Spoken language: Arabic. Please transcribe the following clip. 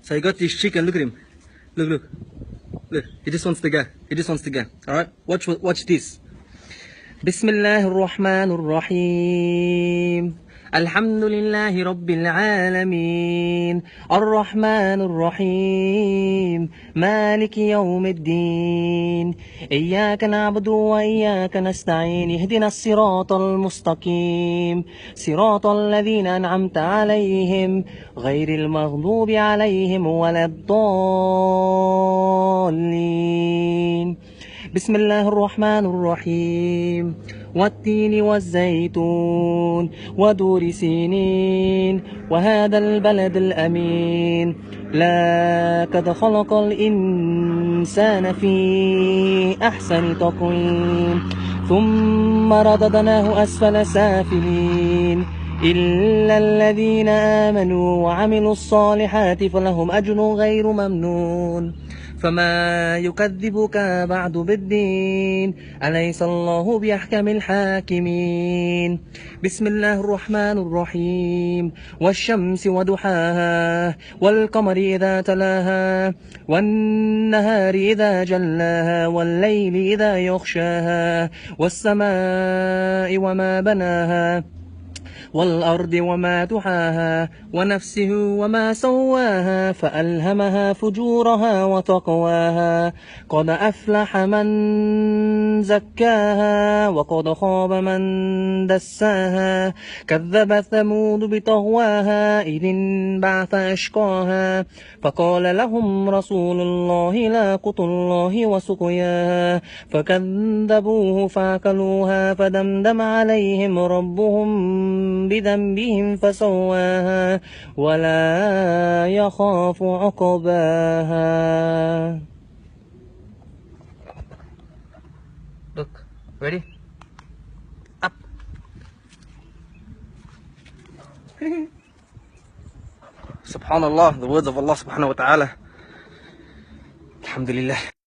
So he got this chicken. Look at him. Look. He just wants to go. All right. Watch this. بسم الله الرحمن الرحيم الحمد لله رب العالمين الرحمن الرحيم مالك يوم الدين إياك نعبد وإياك نستعين اهدنا الصراط المستقيم صراط الذين أنعمت عليهم غير المغضوب عليهم ولا الضالين بسم الله الرحمن الرحيم والتين والزيتون ودور سينين وهذا البلد الأمين لقد خلق الإنسان في أحسن تقويم ثم رددناه أسفل سافلين إلا الذين آمنوا وعملوا الصالحات فلهم أجر غير ممنون فما يكذبك بعد بالدين أليس الله بأحكم الحاكمين بسم الله الرحمن الرحيم والشمس وضحاها والقمر إذا تلاها والنهار إذا جلاها والليل إذا يغشاها والسماء وما بناها والأرض وما تحاها ونفسه وما سواها فألهمها فجورها وتقواها قد أفلح من زكاها وقد خاب من دساها كذب ثمود بطغواها إذ انبعث أشقاها فقال لهم رسول الله ناقة الله وسقياها فكذبوه فعقروها فدمدم عليهم ربهم بذنبهم فسواها ولا يخاف عقباها. Look, ready? Up. Subhanallah, the words of Allah subhanahu wa ta'ala. Alhamdulillah.